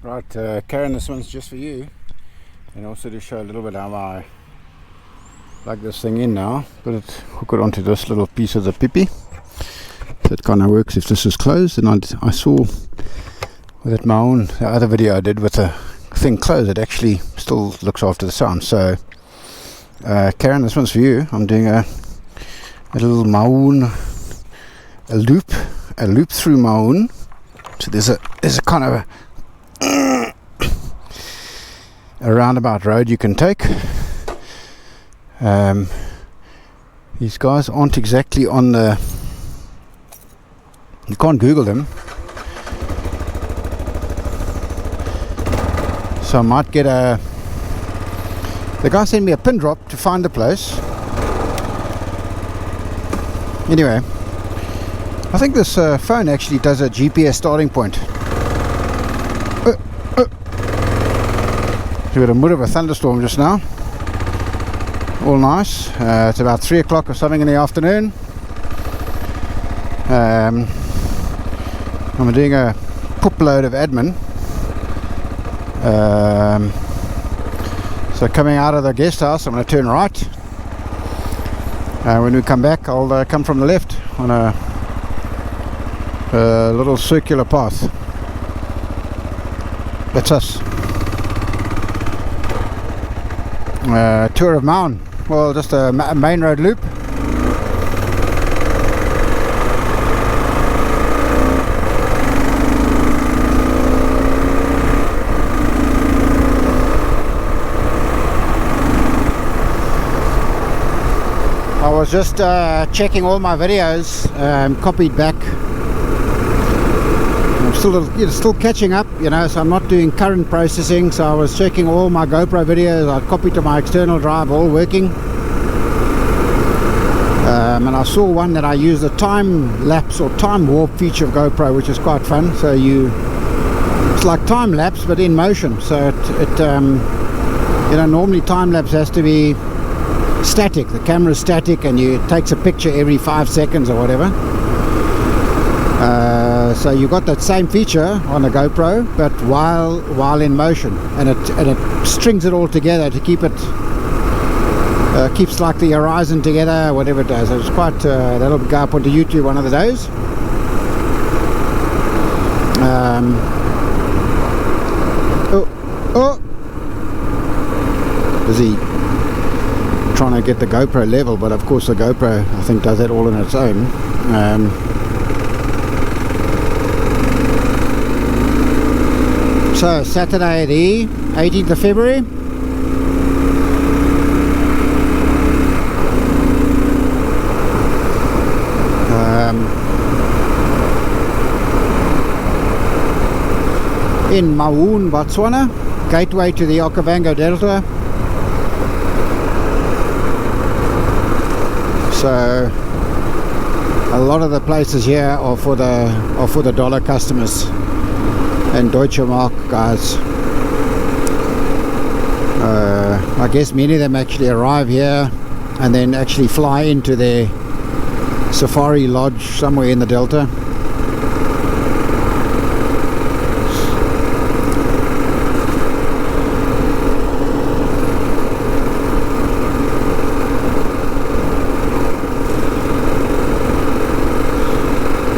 Right, Karen, this one's just for you, and also to show a little bit how I plug this thing in now. Hook it onto this little piece of the pipi. So it kind of works if this is closed. And I saw with that Maun, the other video I did with the thing closed, it actually still looks after the sound. So Karen, this one's for you. I'm doing a little Maun, a loop through Maun. So there's a kind of a roundabout road you can take. These guys aren't exactly on the, you can't Google them, so I might get the guy sent me a pin drop to find the place. Anyway, I think this phone actually does a GPS starting point. We had a bit of a thunderstorm just now. All nice. It's about 3 o'clock or something in the afternoon. I'm doing a poop load of admin. So coming out of the guest house, I'm going to turn right. When we come back, I'll come from the left on a little circular path. That's us. Tour of Maun. Well, just a main road loop. I was just checking all my videos, copied back. I'm still catching up, so I'm not doing current processing. So I was checking all my GoPro videos. I copied to my external drive, all working. And I saw one that I use the time lapse or time warp feature of GoPro, which is quite fun. So it's like time lapse but in motion. So it normally time lapse has to be static. The camera's static and it takes a picture every 5 seconds or whatever. So you got that same feature on the GoPro, but while in motion, and it strings it all together to keep it keeps like the horizon together, whatever it does. It's quite that'll go up onto YouTube one of the days. Busy trying to get the GoPro level, but of course the GoPro I think does that all on its own. So Saturday the 18th of February. In Maun, Botswana, gateway to the Okavango Delta. So a lot of the places here are for the dollar customers and Deutsche Mark guys. I guess many of them actually arrive here and then actually fly into their safari lodge somewhere in the Delta.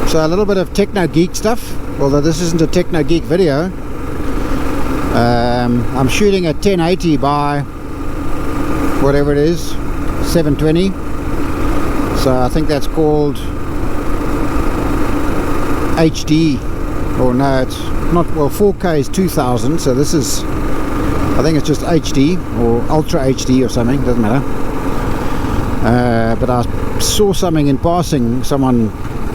So a little bit of techno geek stuff, although this isn't a techno geek video. I'm shooting at 1080 by whatever it is, 720. So I think that's called HD, or no, it's not. Well, 4K is 2000, so this is, I think it's just HD or Ultra HD or something, doesn't matter. But I saw something in passing, someone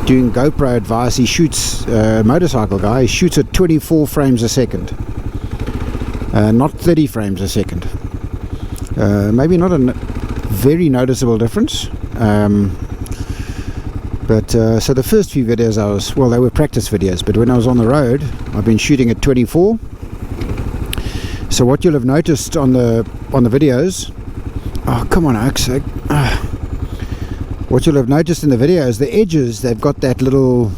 doing GoPro advice. He shoots, motorcycle guy, he shoots at 24 frames a second, not 30 frames a second. Maybe not a very noticeable difference, but so the first few videos they were practice videos, but when I was on the road I've been shooting at 24. So what you'll have noticed on the videos, oh come on Oaks, what you'll have noticed in the videos, the edges, they've got that little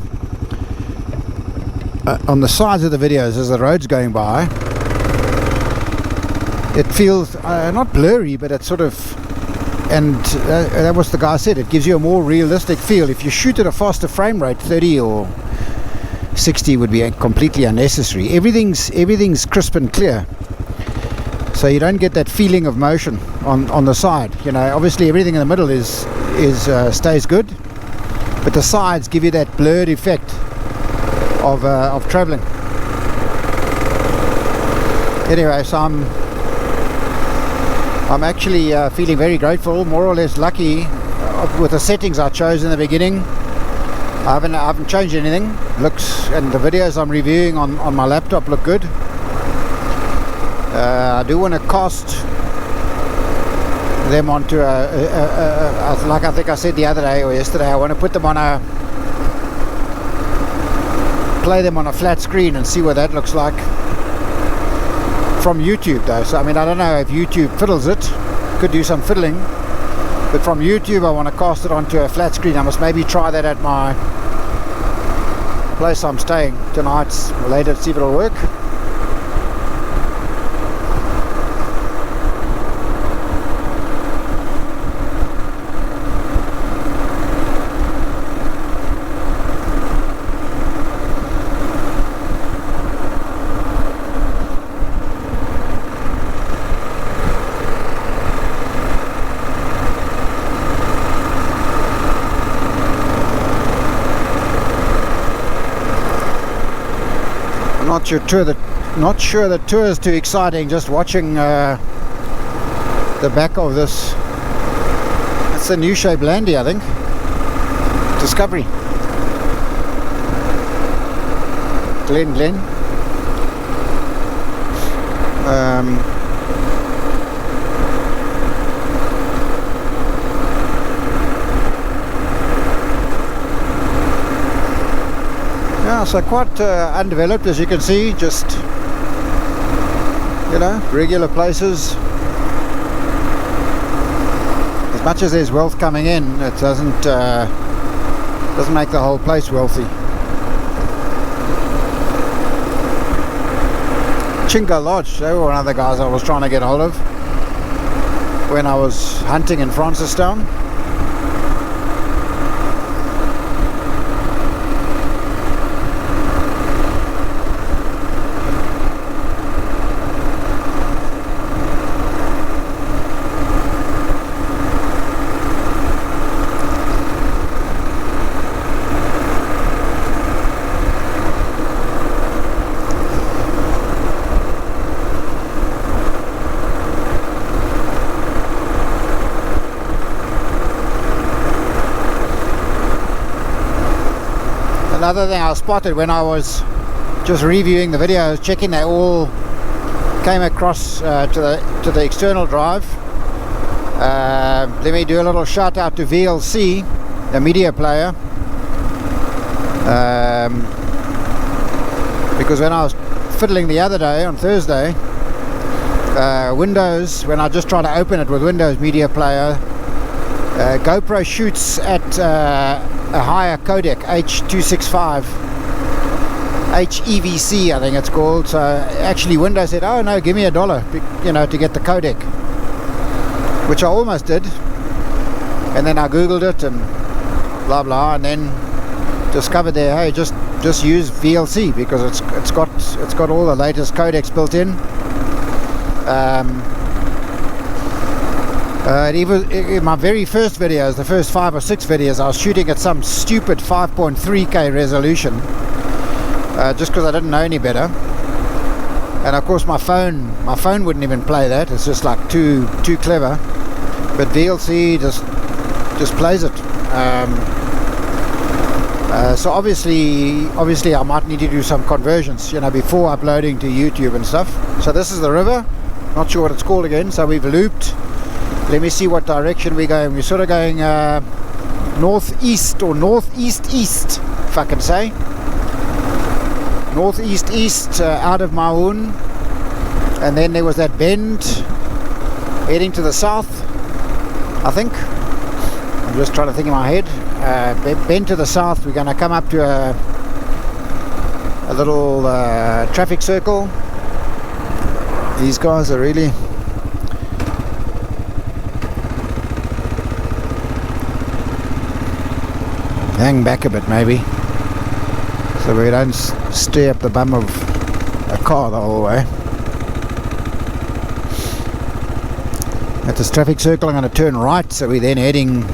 on the sides of the videos as the road's going by, it feels not blurry, but it's sort of, and that was the guy said, it gives you a more realistic feel. If you shoot at a faster frame rate, 30 or 60 would be completely unnecessary. Everything's crisp and clear, so you don't get that feeling of motion on the side. You know, obviously everything in the middle is stays good, but the sides give you that blurred effect of traveling. Anyway, so I'm actually feeling very grateful, more or less lucky with the settings I chose in the beginning. I haven't changed anything. Looks, and the videos I'm reviewing on my laptop look good. I do want to cast them onto like I think I said the other day or yesterday, I want to put them on play them on a flat screen and see what that looks like from YouTube though. So I mean, I don't know if YouTube fiddles it, could do some fiddling, but from YouTube I want to cast it onto a flat screen. I must maybe try that at my place I'm staying tonight or later, see if it'll work. Not sure the tour is too exciting. Just watching the back of this. It's a new shape Landy, I think. Discovery. Glen. Yeah, so quite undeveloped, as you can see. Just, you know, regular places. As much as there's wealth coming in, it doesn't make the whole place wealthy. Chinga Lodge, they were one of the guys I was trying to get hold of when I was hunting in Francistown. Another thing I spotted when I was just reviewing the videos, checking they all came across to the external drive. Let me do a little shout out to VLC, the media player, because when I was fiddling the other day on Thursday, Windows, when I just tried to open it with Windows media player, GoPro shoots at a higher codec, H265, HEVC I think it's called. So actually Windows said, oh no, give me $1, you know, to get the codec, which I almost did, and then I googled it and blah blah, and then discovered there, hey, just use VLC because it's got all the latest codecs built in. Even in my very first videos, the first 5 or 6 videos, I was shooting at some stupid 5.3K resolution, just because I didn't know any better. And of course my phone wouldn't even play that. It's just like too clever. But VLC just plays it. So obviously I might need to do some conversions, you know, before uploading to YouTube and stuff. So this is the river. Not sure what it's called again. So we've looped. Let me see what direction we're going. We're sort of going northeast or northeast-east, if I can say. Northeast-east out of Maun. And then there was that bend heading to the south, I think. I'm just trying to think in my head. Bend to the south. We're going to come up to a little traffic circle. These guys are really hang back a bit maybe, so we don't stay up the bum of a car the whole way. At this traffic circle I'm going to turn right, so we're then heading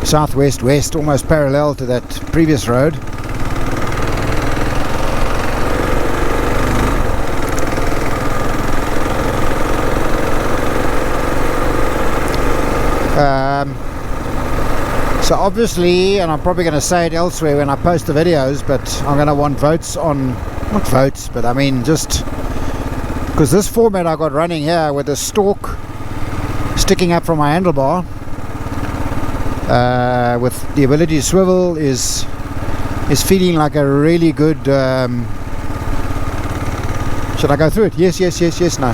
southwest west, almost parallel to that previous road. So obviously, and I'm probably going to say it elsewhere when I post the videos, but I'm going to want votes on, not votes, but I mean just because this format I got running here with the stalk sticking up from my handlebar with the ability to swivel is feeling like a really good should I go through it? Yes, no.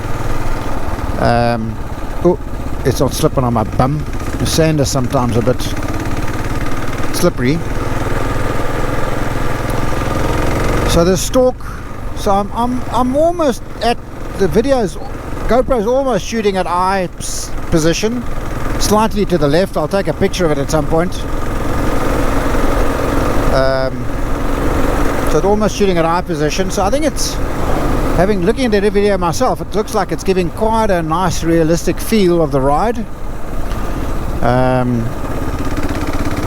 Oh, it's not slipping on my bum. The sand is sometimes a bit slippery. So the stalk, so I'm almost at the videos. GoPro's almost shooting at eye position, slightly to the left. I'll take a picture of it at some point. So it's almost shooting at eye position. So I think it's, looking at the video myself, it looks like it's giving quite a nice realistic feel of the ride.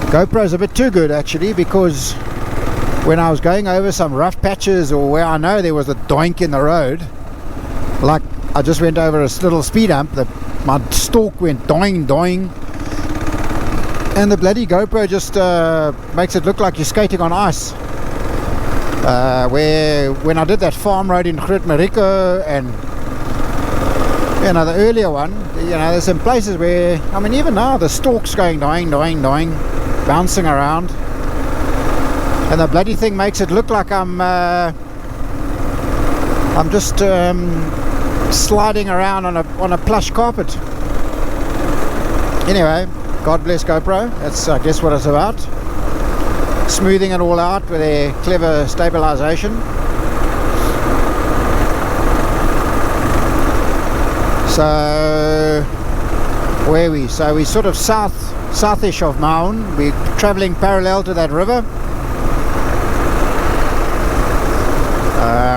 GoPro's a bit too good actually, because when I was going over some rough patches or where I know there was a doink in the road, like I just went over a little speed hump, my stalk went doing, and the bloody GoPro just makes it look like you're skating on ice. Where when I did that farm road in Groot Marico and the earlier one, there's some places where, I mean, even now the stalk's going doing, bouncing around, and the bloody thing makes it look like I'm just sliding around on a plush carpet. Anyway, God bless GoPro. That's I guess what it's about. Smoothing it all out with their clever stabilization. So where are we? So we're sort of southish of Maun. We're traveling parallel to that river.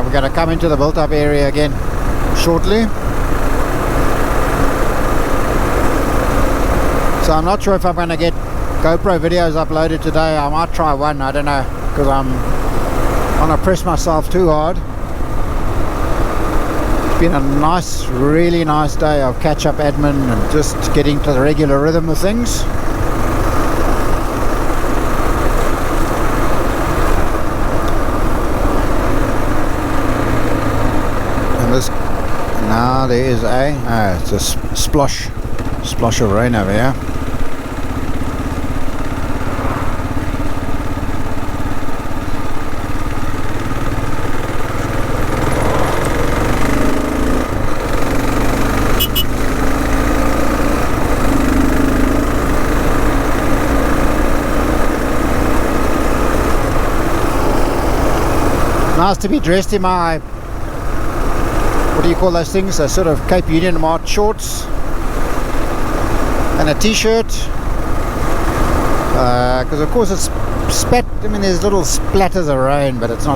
We're going to come into the built-up area again shortly. So I'm not sure if I'm going to get GoPro videos uploaded today. I might try one, I don't know, because I want to press myself too hard. It's been a nice, really nice day of catch-up admin and just getting to the regular rhythm of things. And this, now there is it's a splosh of rain over here. Nice to be dressed in my, what do you call those things, those sort of Cape Union Mart shorts and a t-shirt, because of course it's there's little splatters of rain, but it's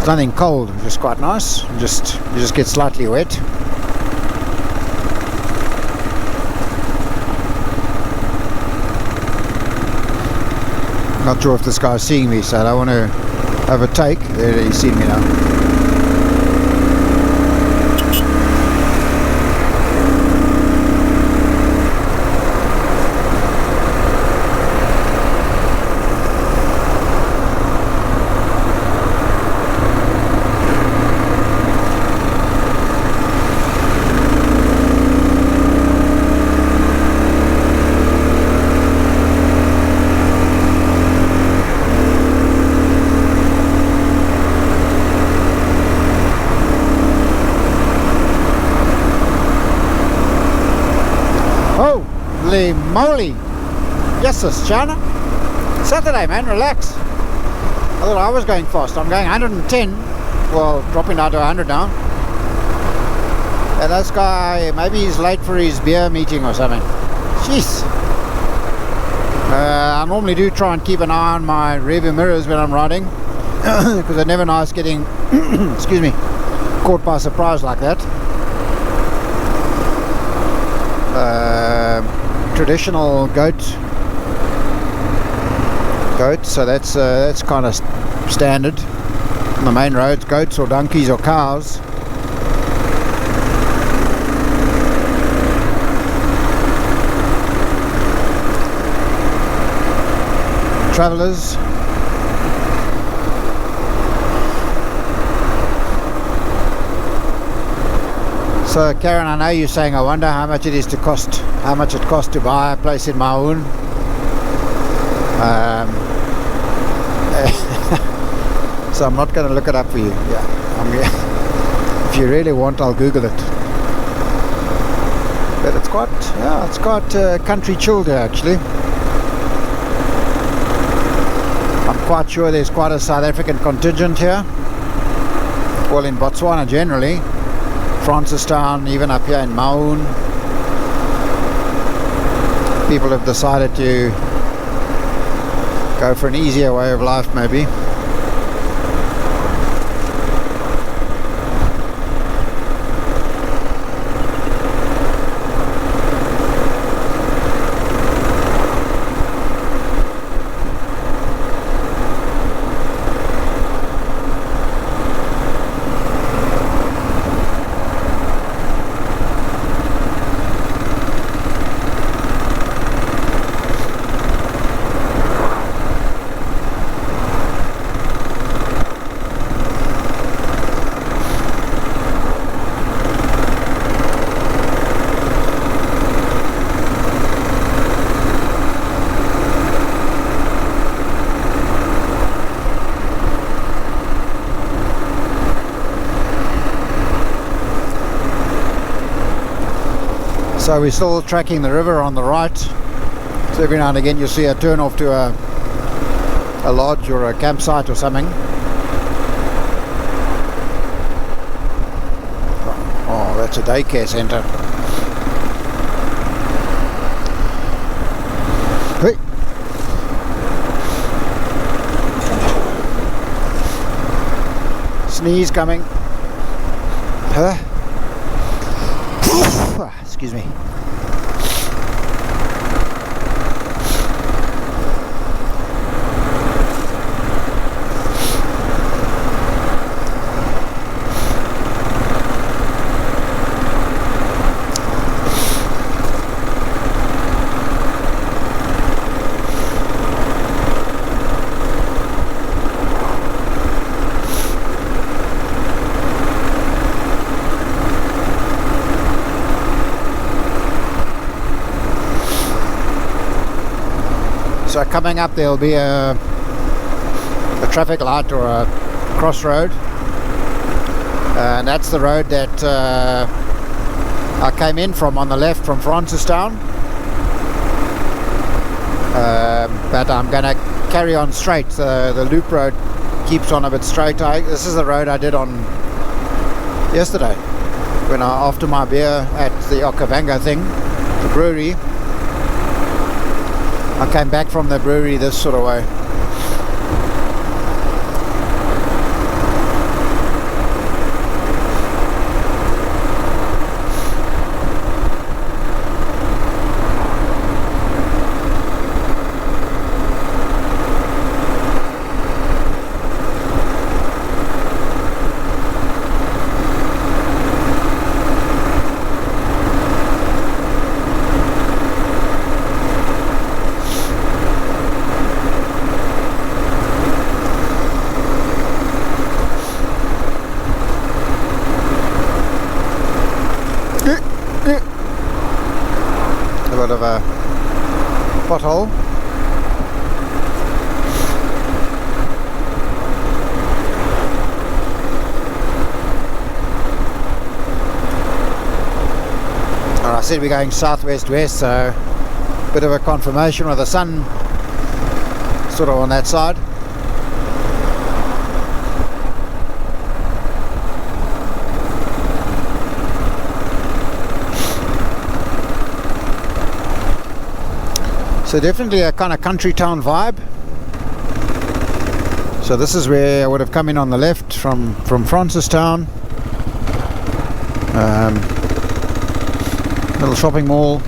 nothing cold, which is quite nice. You just get slightly wet. Not sure if this guy's seeing me, so I don't want to overtake. There, he's seen me now. Holy moly! Yes, China. Saturday, man, relax. thought I was going fast. I'm going 110. Well, dropping down to 100 now. And this guy, maybe he's late for his beer meeting or something. Jeez. I normally do try and keep an eye on my rearview mirrors when I'm riding, because it's never nice getting excuse me, caught by surprise like that. Traditional goat, so that's kind of standard on the main roads. Goats or donkeys or cows. Travellers. So Karen, I know you're saying, I wonder how much it costs to buy a place in Maun. So I'm not going to look it up for you. Yeah, if you really want, I'll Google it. But it's quite country chilled here actually. I'm quite sure there's quite a South African contingent here. Well, in Botswana generally, Francistown, even up here in Maun. People have decided to go for an easier way of life maybe. So we're still tracking the river on the right. So every now and again you'll see a turn off to a lodge or a campsite or something. Oh, that's a daycare centre. Hey. Sneeze coming. Huh? Excuse me. So coming up there'll be a traffic light or a crossroad, and that's the road that I came in from on the left from Francistown, but I'm going to carry on straight. The loop road keeps on a bit straight. This is the road I did on yesterday when after my beer at the Okavanga thing, the brewery. I came back from the brewery this sort of way. A bit of a pothole. And I said we're going southwest-west, so a bit of a confirmation with the sun sort of on that side. So definitely a kind of country town vibe. So this is where I would have come in on the left from Francistown. Little shopping mall,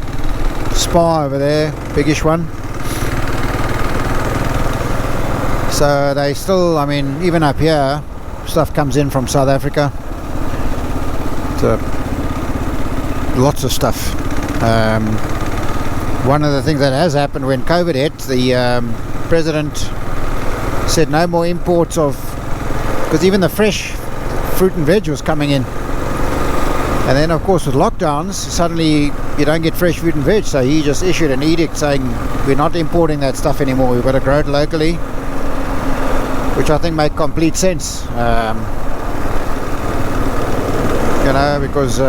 spa over there, biggish one. So they still, I mean, even up here, stuff comes in from South Africa. So lots of stuff. One of the things that has happened when COVID hit, the president said no more imports of, because even the fresh fruit and veg was coming in. And then of course with lockdowns, suddenly you don't get fresh fruit and veg, so he just issued an edict saying we're not importing that stuff anymore, we've got to grow it locally, which I think made complete sense. You know, because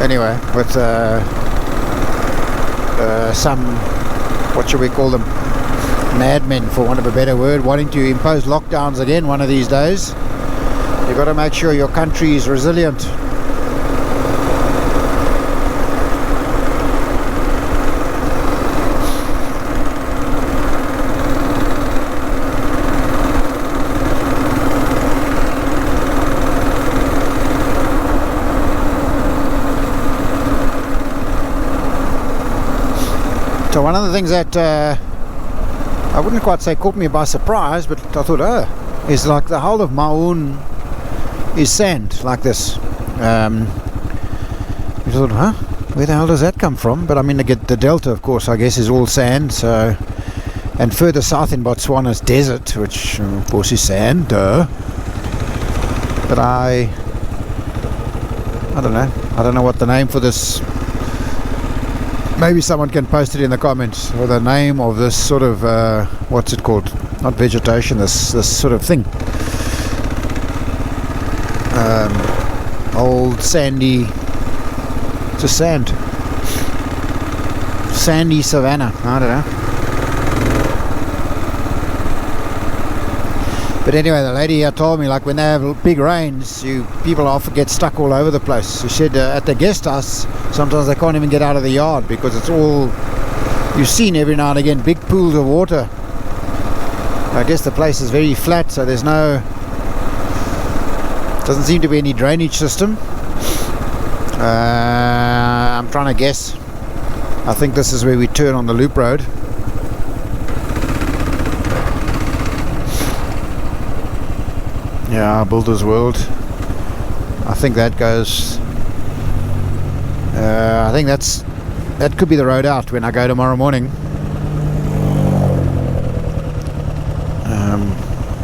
anyway, with some, what should we call them, madmen, for want of a better word, wanting to impose lockdowns again one of these days. You've got to make sure your country is resilient. So one of the things that I wouldn't quite say caught me by surprise, but I thought, is like the whole of Maun is sand like this. You thought, where the hell does that come from? But I mean, the delta, of course, I guess is all sand. So, and further south in Botswana is desert, which of course is sand. But I don't know. I don't know what the name for this. Maybe someone can post it in the comments, or the name of this sort of what's it called? Not vegetation. This sort of thing. Old sandy, just sand, sandy savanna. I don't know. But anyway, the lady here told me, like when they have big rains, people often get stuck all over the place. She said at the guest house, sometimes they can't even get out of the yard because it's all, you've seen every now and again big pools of water. I guess the place is very flat, so there's no, doesn't seem to be any drainage system. I'm trying to guess. I think this is where we turn on the loop road. Yeah, Builder's World. I think that goes. I think that could be the road out when I go tomorrow morning.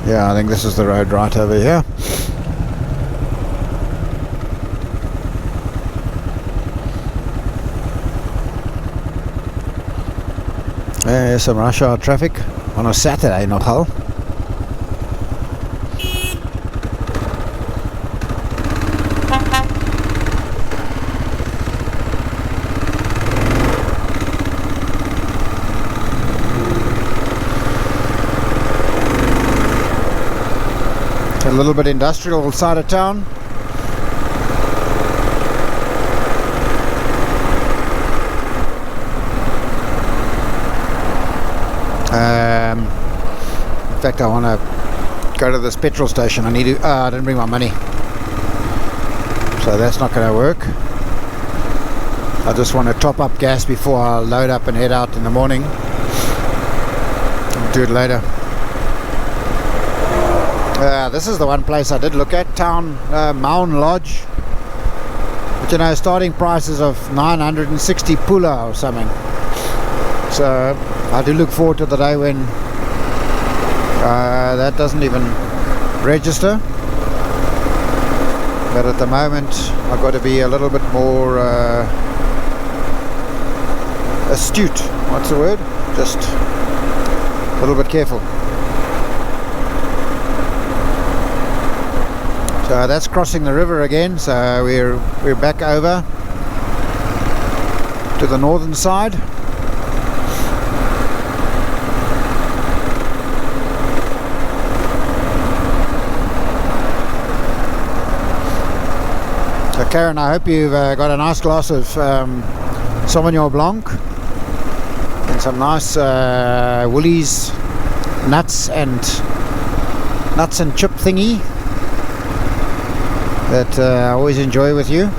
Yeah, I think this is the road right over here. Some rush hour traffic on a Saturday, nogal. A little bit industrial side of town. In fact, I want to go to this petrol station. I need to. I didn't bring my money, so that's not going to work. I just want to top up gas before I load up and head out in the morning. I'll do it later. This is the one place I did look at, town Maun Lodge. But you know, starting prices of 960 pula or something. So I do look forward to the day when that doesn't even register. But at the moment I've got to be a little bit more astute. What's the word? Just a little bit careful. So that's crossing the river again, so we're back over to the northern side. So Karen, I hope you've got a nice glass of Sauvignon Blanc, and some nice Woolies nuts and chip thingy that I always enjoy with you.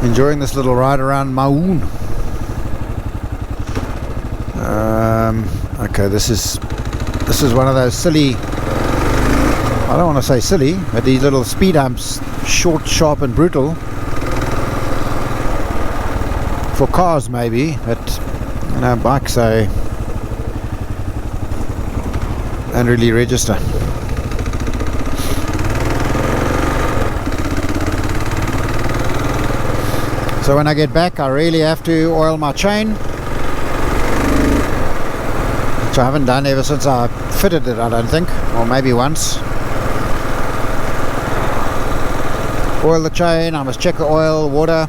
Enjoying this little ride around Maun. Okay, this is one of those silly, I don't want to say silly, but these little speed humps, short, sharp and brutal for cars maybe, but you know, bikes they don't really register. So when I get back, I really have to oil my chain, which I haven't done ever since I fitted it, I don't think, or maybe once. Oil the chain, I must check the oil, water,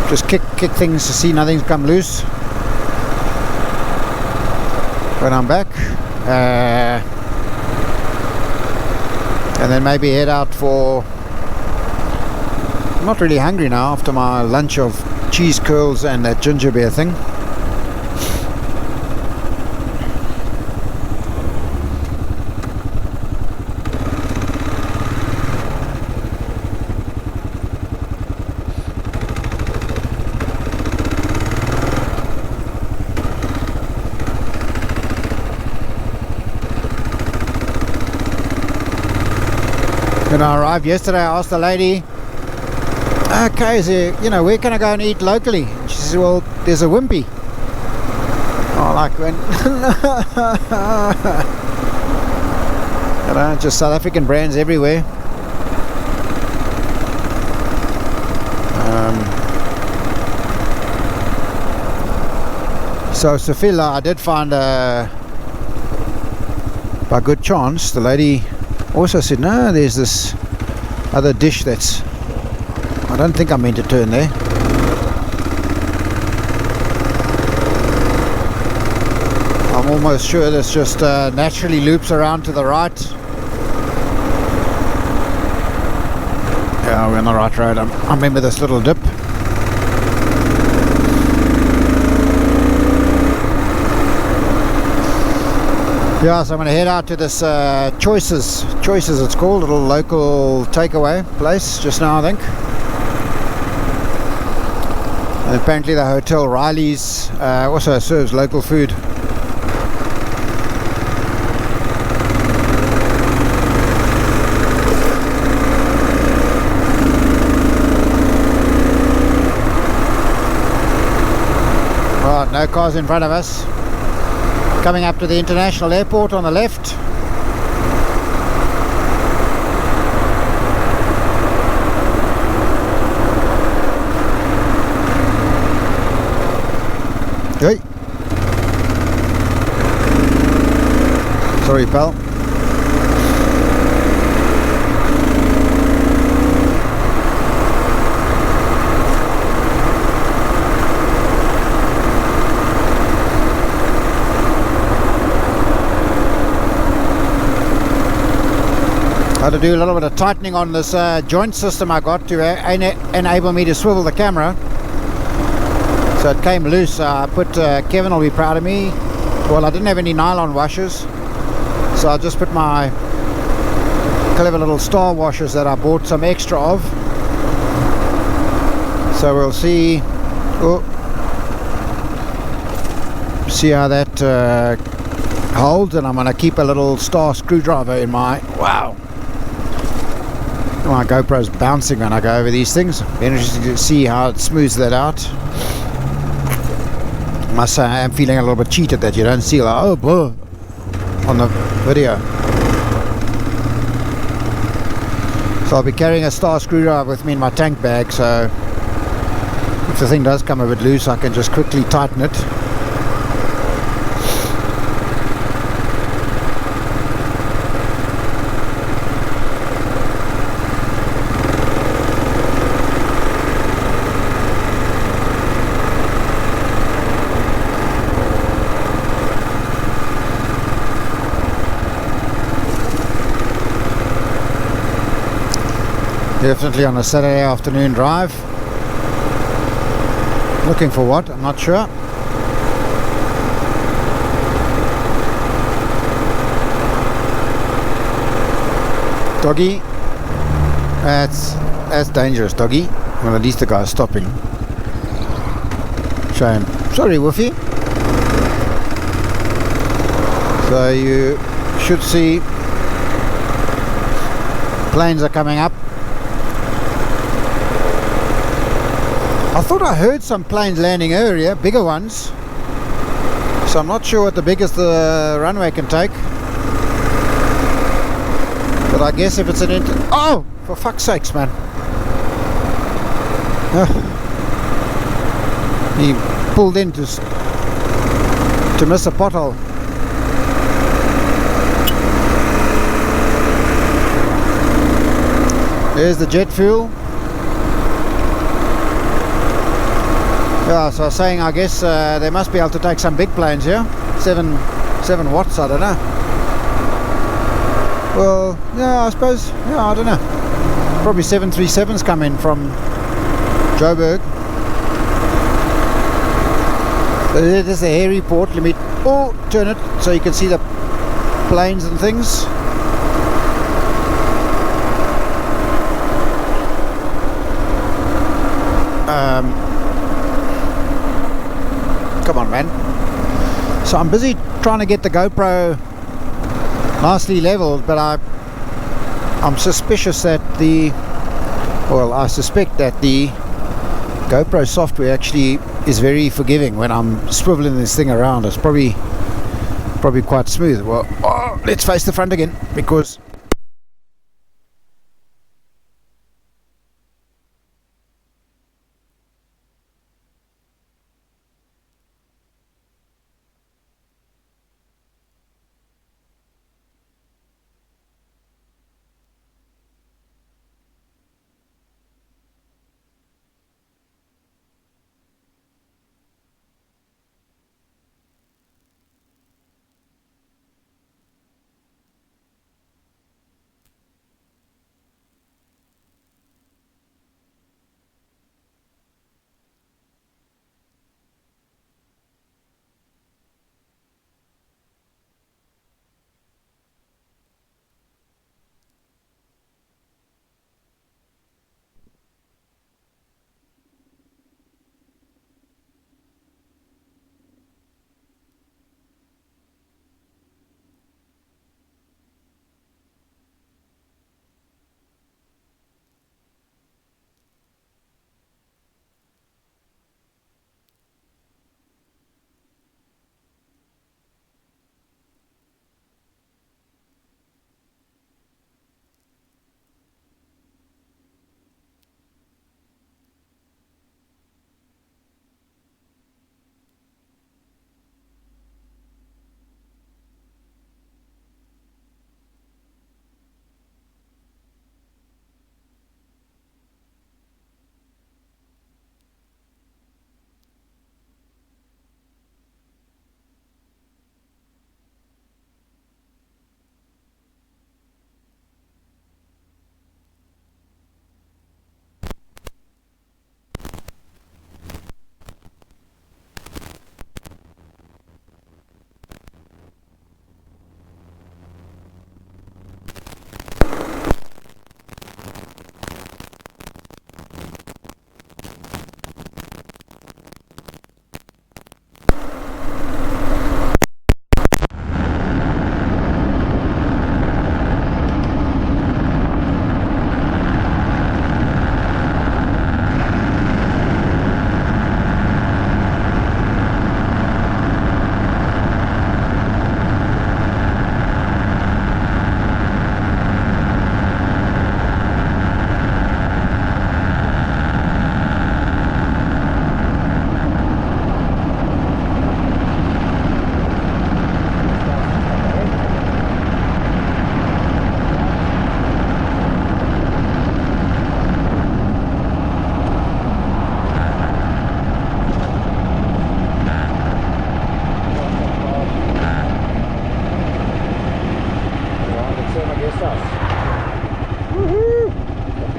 just kick things to see nothing's come loose when I'm back, and then maybe head out for, I'm not really hungry now after my lunch of cheese curls and that ginger beer thing. When I arrived yesterday, I asked the lady, okay, is there, you know, where can I go and eat locally? She says, well, there's a Wimpy. Oh, like when you know, just South African brands everywhere. So Sofila, I did find by good chance, the lady also said, no, there's this other dish that's, I don't think I meant to turn there. I'm almost sure this just naturally loops around to the right. Yeah, we're on the right road. I remember this little dip. Yeah, so I'm going to head out to this Choices it's called, a little local takeaway place just now, I think. And apparently the Hotel Riley's also serves local food. Right, no cars in front of us. Coming up to the international airport on the left. Hey. Sorry, pal. Had to do a little bit of tightening on this joint system I got to enable me to swivel the camera. So it came loose. I put, Kevin will be proud of me. Well, I didn't have any nylon washers, so I just put my clever little star washers that I bought some extra of. So we'll see. See how that holds, and I'm going to keep a little star screwdriver in my, wow, my GoPro's bouncing when I go over these things. Interesting to see how it smooths that out. I must say I am feeling a little bit cheated that you don't see like, oh, blah, on the video. So I'll be carrying a star screwdriver with me in my tank bag, so if the thing does come a bit loose I can just quickly tighten it. Definitely on a Saturday afternoon drive. Looking for what? I'm not sure. Doggy. That's dangerous, doggy. Well, at least the guy's stopping. Shame. Sorry, Woofy. So you should see planes are coming up. I thought I heard some planes landing earlier, bigger ones. So I'm not sure what the biggest the runway can take. But I guess if it's an oh! For fuck's sakes, man. He pulled in to miss a pothole. There's the jet fuel. Yeah, so I was saying, I guess they must be able to take some big planes here. 7 watts, I don't know. Well, yeah, I suppose, yeah, I don't know. Probably 737s come in from Joburg. There's the Harry port. Let me turn it so you can see the planes and things. Come on, man. So I'm busy trying to get the GoPro nicely leveled, but I'm suspicious that I suspect that the GoPro software actually is very forgiving when I'm swiveling this thing around. It's probably quite smooth. Well, let's face the front again, because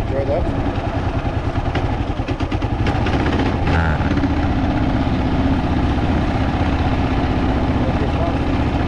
Enjoy that.